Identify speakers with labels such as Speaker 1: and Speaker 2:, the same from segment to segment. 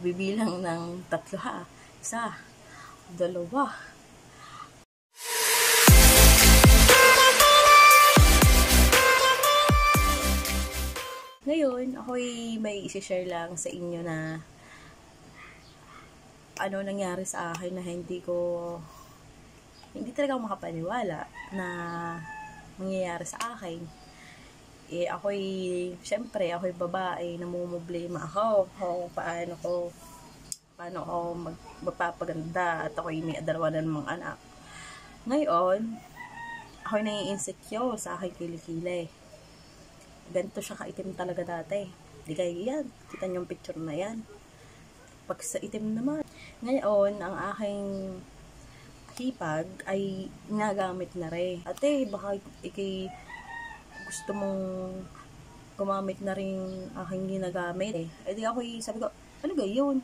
Speaker 1: bibilang ng 3 ha. 1, 2. Ngayon, ako'y may isi-share lang sa inyo na ano nangyari sa akin na hindi talaga ako makapaniwala na mangyayari sa akin. Syempre, ako'y babae, namumblema ako kung paano ako magpapaganda at ako'y may 2 na namang anak. Ngayon, ako'y nai-insecure sa aking kilikili. Ganito siya kaitim talaga dati. Di kayo yan. Kita niyo yung picture na yan. Pag sa itim naman. Ngayon, ang aking hipag ay nagamit na rin. Ate, baka gusto mong gumamit na rin aking ginagamit eh. Di sabi ko, ano gayon?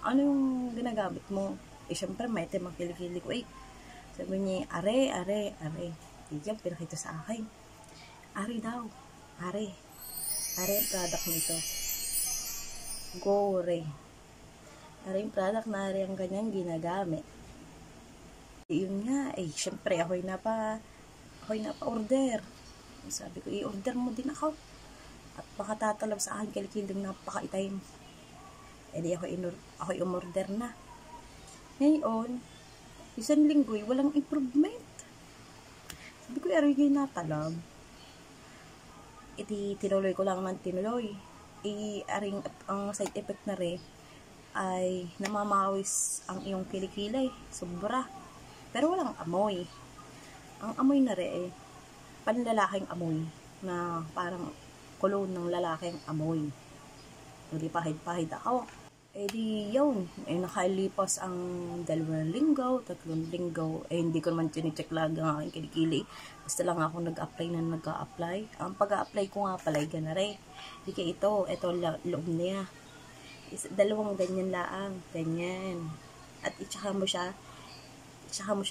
Speaker 1: Ano yung ginagamit mo? Syempre, may itim ang kilikili ko eh. Sabi niya, are. Di yan, pinakita sa akin. Are daw. Are ang product nito. Gore. Are yung product na are ang kanyang ginagamit. Yun nga, syempre, ako'y napa-order. Sabi ko, i-order mo din ako. At baka tatalab sa akin kilikiling napaka-itime. Di ako'y umorder na. Ngayon, 1 linggo walang improvement. Sabi ko, aray natalab. Tinuloy ko lang ng tinuloy. Ang side effect na rin ay namamawis ang iyong kilikili. Sobra. Pero walang amoy. Ang amoy na rin panlalaking amoy na parang kulon ng lalaking amoy. Hindi pahid-pahid ako. Yun. Nakalipas ang 2 linggo, 3 linggo. Hindi ko naman chine-check lagi ang aking kilikili. Basta lang ako nag-apply. Ang pag-a-apply ko nga pala, ganare. Ito loob niya. 2 ganyan laang. Ganyan. At itsaka mo siya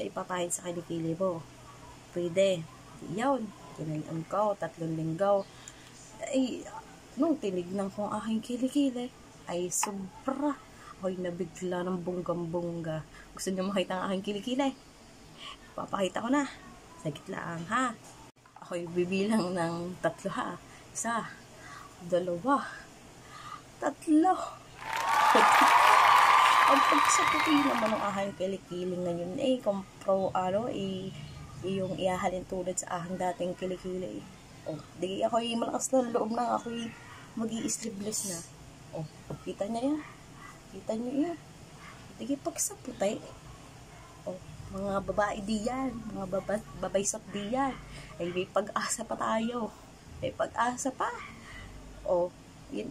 Speaker 1: ipapahid sa kilikili mo. Pwede. Yun. Tinayon ko, 3 linggo. Nung tinignan ko ang aking kilikili, ay sobra. Ako'y nabigla ng bonggang-bongga. Gusto niyo makita ang aking kilikili? Papakita ko na. Sagit lang ha. Ako'y bibilang ng 3 ha. 1, 2, 3. Ang pagsaputi naman ng aking kilikili ngayon yung ihahalin tulad sa aking dating kilikili. Di ako'y malakas na loob na ako'y mag-i-sleeveless na. Kita niya yan. Di pagsaputi. Mga babae diyan, mga babaysap diyan. May pag-asa pa tayo. May pag-asa pa. Yan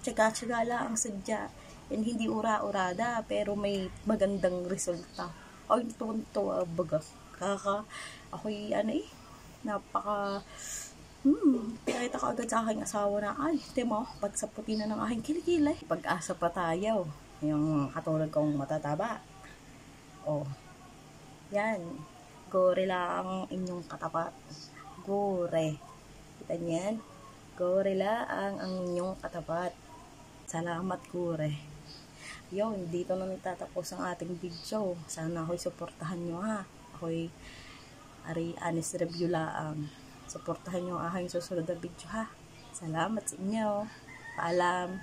Speaker 1: tsaga-tsaga lang ang sadya. Yan hindi ura-urada, pero may magandang resulta. Tuwan-tuwa baga. Ako'y pinakita ko agad sa aking asawa na, timo, pagsaputi na ng aking kilikili. Pag-asa pa tayo. Yung katulad kong matataba. Yan. Gore lang ang inyong katapat. Gore. Kita niyan? Gore lang ang inyong katapat. Salamat, gore. Yun, dito na nagtatapos ang ating video. Sana ako'y suportahan nyo ha. Ako'y honest review lang. Suportahan nyo ang aking susunod na video ha. Salamat sa inyo. Paalam.